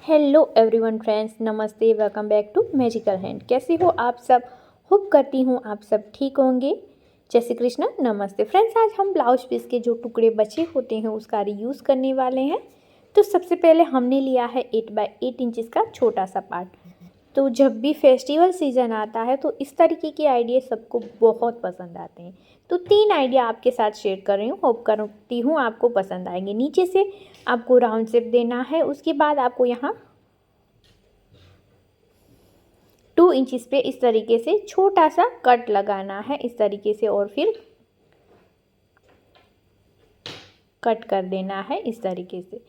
Hello everyone friends, नमस्ते, welcome back to magical hand. कैसे हो आप सब? होप करती हूँ आप सब ठीक होंगे। जय श्री कृष्ण, नमस्ते फ्रेंड्स। आज हम ब्लाउज पीस के जो टुकड़े बचे होते हैं उसका रीयूज़ करने वाले हैं। तो सबसे पहले हमने लिया है 8 बाय 8 इंचज़ का छोटा सा पार्ट। तो जब भी फेस्टिवल सीज़न आता है तो इस तरीके के आइडिया सबको बहुत पसंद आते हैं। तो 3 आइडिया आपके साथ शेयर कर रही हूँ, होप करती हूँ आपको पसंद आएंगे। नीचे से आपको राउंड शेप देना है, उसके बाद आपको यहाँ 2 इंचज़ पे इस तरीके से छोटा सा कट लगाना है इस तरीके से, और फिर कट कर देना है इस तरीके से।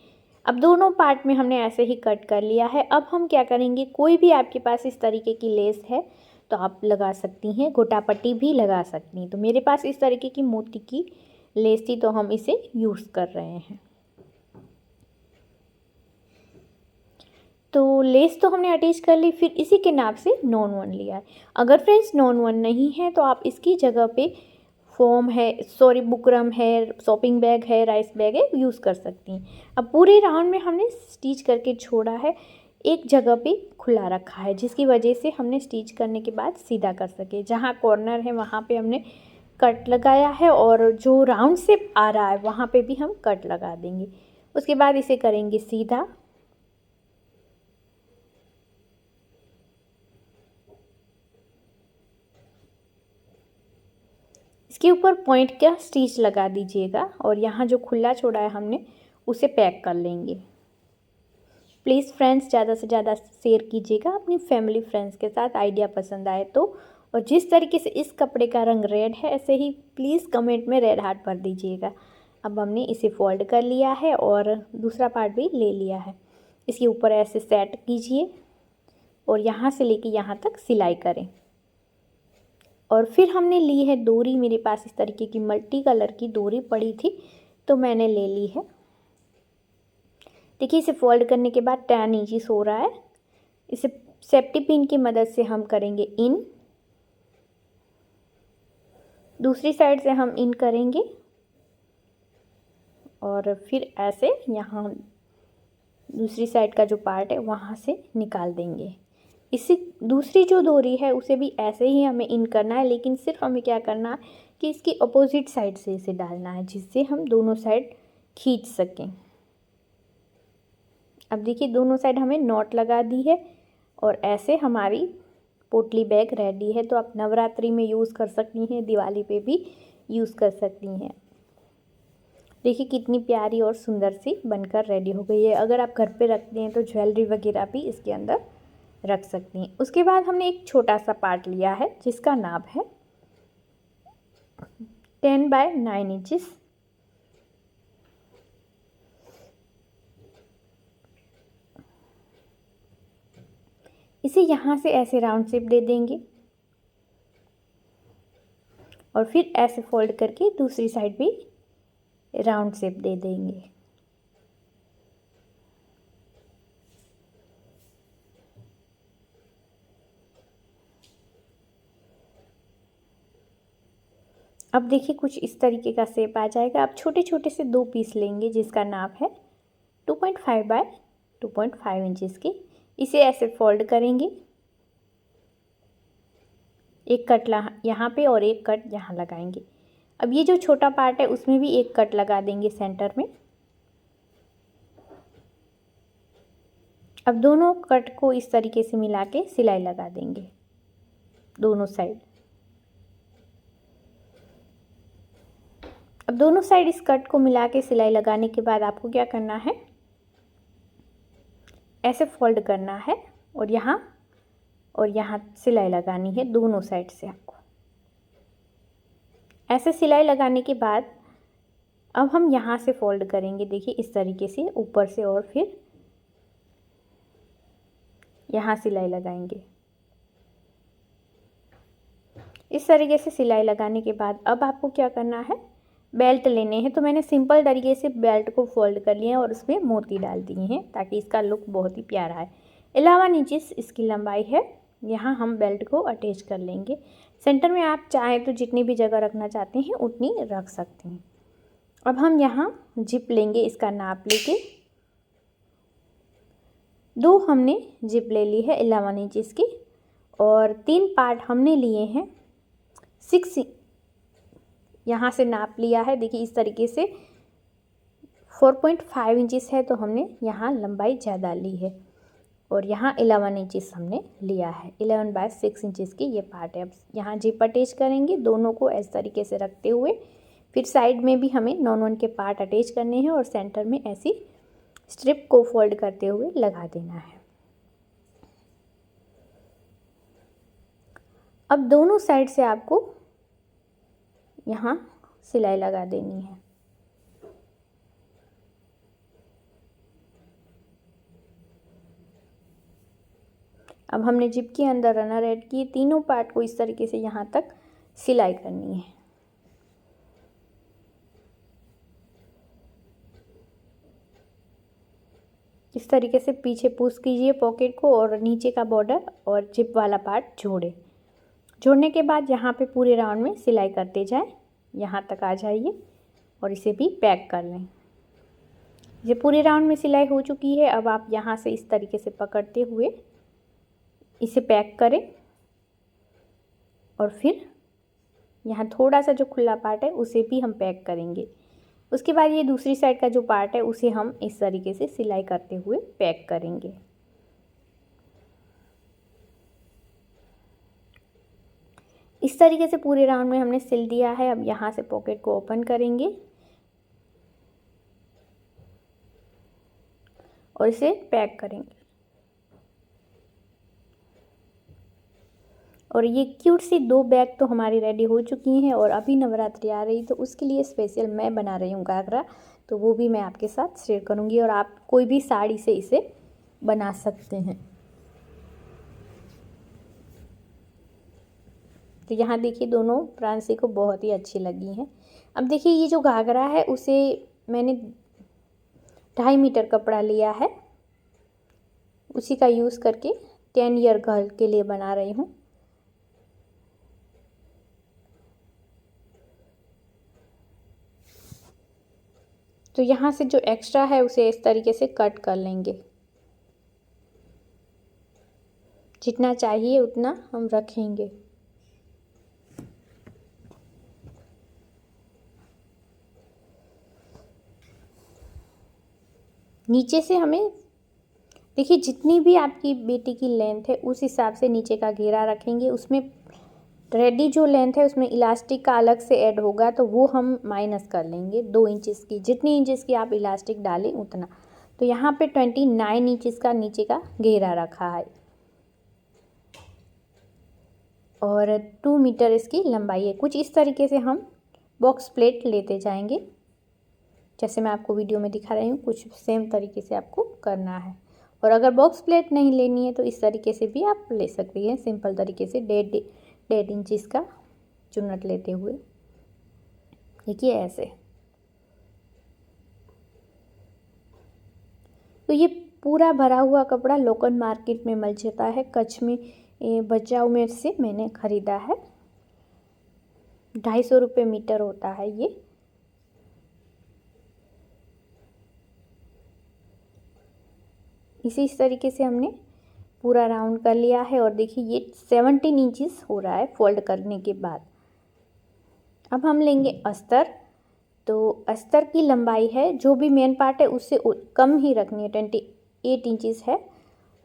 अब दोनों पार्ट में हमने ऐसे ही कट कर लिया है। अब हम क्या करेंगे, कोई भी आपके पास इस तरीके की लेस है तो आप लगा सकती हैं, गोटा पट्टी भी लगा सकती हैं। तो मेरे पास इस तरीके की मोती की लेस थी तो हम इसे यूज़ कर रहे हैं। तो लेस तो हमने अटैच कर ली, फिर इसी के नाप से नॉन वन लिया है। अगर फ्रेंड्स नॉन वन नहीं है तो आप इसकी जगह पे फोम है, बुकरम है, शॉपिंग बैग है, राइस बैग है, यूज़ कर सकती हैं। अब पूरे राउंड में हमने स्टिच करके छोड़ा है, एक जगह पे खुला रखा है जिसकी वजह से हमने स्टिच करने के बाद सीधा कर सके। जहाँ कॉर्नर है वहाँ पे हमने कट लगाया है, और जो राउंड शेप आ रहा है वहाँ पे भी हम कट लगा देंगे। उसके बाद इसे करेंगे सीधा। इसके ऊपर पॉइंट का स्टिच लगा दीजिएगा, और यहाँ जो खुला छोड़ा है हमने उसे पैक कर लेंगे। प्लीज़ फ्रेंड्स ज़्यादा से ज़्यादा शेयर कीजिएगा अपनी फैमिली फ्रेंड्स के साथ, आइडिया पसंद आए तो। और जिस तरीके से इस कपड़े का रंग रेड है, ऐसे ही प्लीज़ कमेंट में रेड हार्ट भर दीजिएगा। अब हमने इसे फोल्ड कर लिया है और दूसरा पार्ट भी ले लिया है। इसके ऊपर ऐसे सेट कीजिए और यहाँ से लेके यहाँ तक सिलाई करें। और फिर हमने ली है डोरी, मेरे पास इस तरीके की मल्टी कलर की डोरी पड़ी थी तो मैंने ले ली है। देखिए, इसे फोल्ड करने के बाद 10 इंचेस हो रहा है। इसे सेफ्टी पिन की मदद से हम करेंगे इन, दूसरी साइड से हम इन करेंगे और फिर ऐसे यहाँ दूसरी साइड का जो पार्ट है वहाँ से निकाल देंगे। इसी दूसरी जो डोरी है उसे भी ऐसे ही हमें इन करना है, लेकिन सिर्फ हमें क्या करना है कि इसकी अपोजिट साइड से इसे डालना है जिससे हम दोनों साइड खींच सकें। अब देखिए, दोनों साइड हमें नॉट लगा दी है और ऐसे हमारी पोटली बैग रेडी है। तो आप नवरात्रि में यूज़ कर सकती हैं, दिवाली पे भी यूज़ कर सकती हैं। देखिए कितनी प्यारी और सुंदर सी बनकर रेडी हो गई है। अगर आप घर पे रखते हैं तो ज्वेलरी वगैरह भी इसके अंदर रख सकती हैं। उसके बाद हमने एक छोटा सा पार्ट लिया है जिसका नाप है 10 बाय 9 इंचेस। इसे यहाँ से ऐसे राउंड शेप दे देंगे और फिर ऐसे फोल्ड करके दूसरी साइड भी राउंड शेप दे देंगे। अब देखिए कुछ इस तरीके का शेप आ जाएगा। अब छोटे छोटे से 2 पीस लेंगे जिसका नाप है 2.5 बाय 2.5 इंचेस की। इसे ऐसे फोल्ड करेंगे, एक कट यहाँ पे और एक कट यहाँ लगाएंगे। अब ये जो छोटा पार्ट है उसमें भी एक कट लगा देंगे सेंटर में। अब दोनों कट को इस तरीके से मिला के सिलाई लगा देंगे दोनों साइड। अब दोनों साइड इस कट को मिला के सिलाई लगाने के बाद आपको क्या करना है, ऐसे फोल्ड करना है और यहाँ सिलाई लगानी है दोनों साइड से। आपको ऐसे सिलाई लगाने के बाद अब हम यहाँ से फोल्ड करेंगे, देखिए इस तरीके से ऊपर से, और फिर यहाँ सिलाई लगाएंगे। इस तरीके से सिलाई लगाने के बाद अब आपको क्या करना है, बेल्ट लेने हैं। तो मैंने सिंपल तरीके से बेल्ट को फोल्ड कर लिया और उसमें मोती डाल दिए हैं ताकि इसका लुक बहुत ही प्यारा है। 11 इंचेस इसकी लंबाई है। यहाँ हम बेल्ट को अटैच कर लेंगे। सेंटर में आप चाहें तो जितनी भी जगह रखना चाहते हैं उतनी रख सकते हैं। अब हम यहाँ जिप लेंगे, इसका नाप लेके 2 हमने जिप ले ली है 11 इंचेस की और 3 पार्ट हमने लिए हैं 6। यहाँ से नाप लिया है, देखिए इस तरीके से 4.5 इंचेस है तो हमने यहाँ लंबाई ज़्यादा ली है और यहाँ 11 इंचेस हमने लिया है। 11/6 इंचेस की ये पार्ट है। अब यहाँ जिप अटैच करेंगे दोनों को इस तरीके से रखते हुए, फिर साइड में भी हमें नॉन के पार्ट अटैच करने हैं और सेंटर में ऐसी स्ट्रिप को फोल्ड करते हुए लगा देना है। अब दोनों साइड से आपको यहाँ सिलाई लगा देनी है। अब हमने जिप के अंदर रनर ऐड किए, तीनों पार्ट को इस तरीके से यहाँ तक सिलाई करनी है। इस तरीके से पीछे पुश कीजिए पॉकेट को और नीचे का बॉर्डर और जिप वाला पार्ट जोड़ने के बाद यहाँ पे पूरे राउंड में सिलाई करते जाएं, यहाँ तक आ जाइए और इसे भी पैक कर लें। ये पूरे राउंड में सिलाई हो चुकी है। अब आप यहाँ से इस तरीके से पकड़ते हुए इसे पैक करें और फिर यहाँ थोड़ा सा जो खुला पार्ट है उसे भी हम पैक करेंगे। उसके बाद ये दूसरी साइड का जो पार्ट है उसे हम इस तरीके से सिलाई करते हुए पैक करेंगे। इस तरीके से पूरे राउंड में हमने सिल दिया है। अब यहाँ से पॉकेट को ओपन करेंगे और इसे पैक करेंगे। और ये क्यूट सी 2 बैग तो हमारी रेडी हो चुकी हैं और अभी नवरात्रि आ रही तो उसके लिए स्पेशल मैं बना रही हूँ घाघरा, तो वो भी मैं आपके साथ शेयर करूँगी और आप कोई भी साड़ी से इसे बना सकते हैं। तो यहाँ देखिए दोनों प्रांसी को बहुत ही अच्छी लगी हैं। अब देखिए ये जो घाघरा है उसे मैंने 2.5 मीटर कपड़ा लिया है, उसी का यूज़ करके 10 ईयर गर्ल के लिए बना रही हूँ। तो यहाँ से जो एक्स्ट्रा है उसे इस तरीके से कट कर लेंगे, जितना चाहिए उतना हम रखेंगे। नीचे से हमें देखिए जितनी भी आपकी बेटी की लेंथ है उस हिसाब से नीचे का घेरा रखेंगे। उसमें रेडी जो लेंथ है उसमें इलास्टिक का अलग से ऐड होगा तो वो हम माइनस कर लेंगे 2 इंचेस की। जितनी इंचेस की आप इलास्टिक डालें उतना। तो यहाँ पे 29 इंचेस का नीचे का घेरा रखा है और 2 मीटर इसकी लंबाई है। कुछ इस तरीके से हम बॉक्स प्लेट लेते जाएंगे, जैसे मैं आपको वीडियो में दिखा रही हूँ, कुछ सेम तरीके से आपको करना है। और अगर बॉक्स प्लेट नहीं लेनी है तो इस तरीके से भी आप ले सकती हैं, सिंपल तरीके से 1.5 इंचेस का चुन्नट लेते हुए। देखिए ऐसे। तो ये पूरा भरा हुआ कपड़ा लोकल मार्केट में मिल जाता है, कच्छ में बचाव में से मैंने ख़रीदा है। 250 रुपये मीटर होता है ये। इस तरीके से हमने पूरा राउंड कर लिया है और देखिए ये 17 इंचेस हो रहा है फोल्ड करने के बाद। अब हम लेंगे अस्तर। तो अस्तर की लंबाई है जो भी मेन पार्ट है उससे कम ही रखनी है, 28 इंचेस है।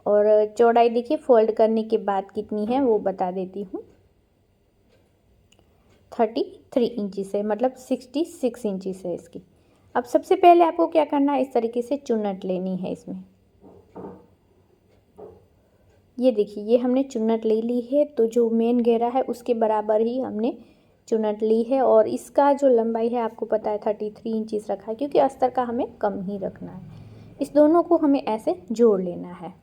और चौड़ाई देखिए फोल्ड करने के बाद कितनी है वो बता देती हूँ, 33 इंचेस है, मतलब 66 इंचेस है इसकी। अब सबसे पहले आपको क्या करना है, इस तरीके से चुन्नट लेनी है इसमें। ये देखिए ये हमने चुन्नट ले ली है, तो जो मेन घेरा है उसके बराबर ही हमने चुन्नट ली है। और इसका जो लंबाई है आपको पता है 33 इंचेस रखा है, क्योंकि अस्तर का हमें कम ही रखना है। इस दोनों को हमें ऐसे जोड़ लेना है,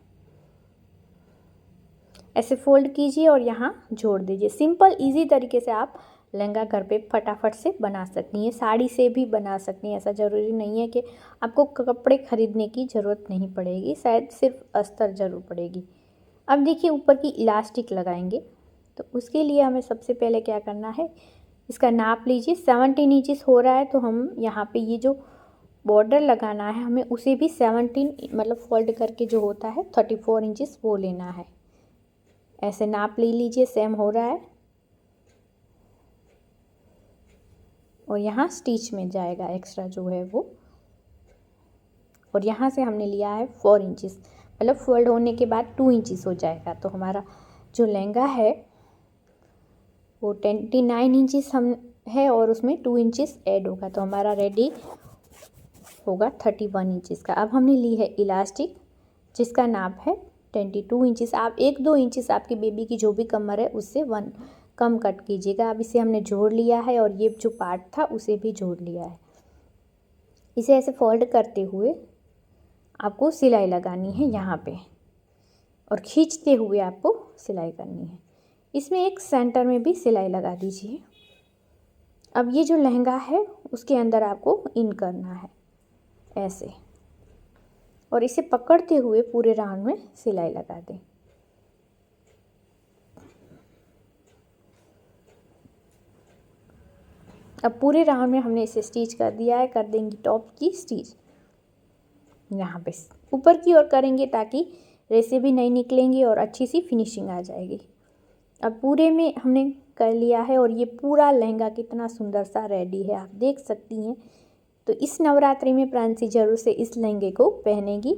ऐसे फोल्ड कीजिए और यहाँ जोड़ दीजिए। सिंपल इजी तरीके से आप लहंगा घर पे फटाफट से बना सकती हैं, साड़ी से भी बना सकती हैं। ऐसा ज़रूरी नहीं है कि आपको कपड़े ख़रीदने की ज़रूरत नहीं पड़ेगी, शायद सिर्फ अस्तर ज़रूर पड़ेगी। अब देखिए ऊपर की इलास्टिक लगाएंगे, तो उसके लिए हमें सबसे पहले क्या करना है, इसका नाप लीजिए। 17 इंचेस हो रहा है तो हम यहाँ पे ये जो बॉर्डर लगाना है हमें, उसे भी 17 मतलब फोल्ड करके जो होता है 34 इंचेस वो लेना है। ऐसे नाप ले लीजिए, सेम हो रहा है। और यहाँ स्टिच में जाएगा एक्स्ट्रा जो है वो। और यहाँ से हमने लिया है 4 इंचेस, मतलब फोल्ड होने के बाद 2 इंचेस हो जाएगा। तो हमारा जो लहंगा है वो 29 इंचेस हम है और उसमें 2 इंचेस ऐड होगा, तो हमारा रेडी होगा 31 इंचेस का। अब हमने ली है इलास्टिक जिसका नाप है 22 इंचेस। आप 1-2 इंचेस आपकी बेबी की जो भी कमर है उससे 1 कम कट कीजिएगा। अब इसे हमने जोड़ लिया है और ये जो पार्ट था उसे भी जोड़ लिया है। इसे ऐसे फोल्ड करते हुए आपको सिलाई लगानी है यहाँ पे, और खींचते हुए आपको सिलाई करनी है। इसमें एक सेंटर में भी सिलाई लगा दीजिए। अब ये जो लहंगा है उसके अंदर आपको इन करना है ऐसे, और इसे पकड़ते हुए पूरे राउंड में सिलाई लगा दें। अब पूरे राउंड में हमने इसे स्टिच कर दिया है। कर देंगे टॉप की स्टिच यहाँ पे ऊपर की ओर करेंगे ताकि रेसे भी नहीं निकलेंगी और अच्छी सी फिनिशिंग आ जाएगी। अब पूरे में हमने कर लिया है और ये पूरा लहंगा कितना सुंदर सा रेडी है, आप देख सकती हैं। तो इस नवरात्रि में प्रांसी जरूर से इस लहंगे को पहनेगी।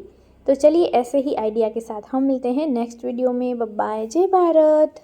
तो चलिए ऐसे ही आइडिया के साथ हम मिलते हैं नेक्स्ट वीडियो में। बाय बाय, जय भारत।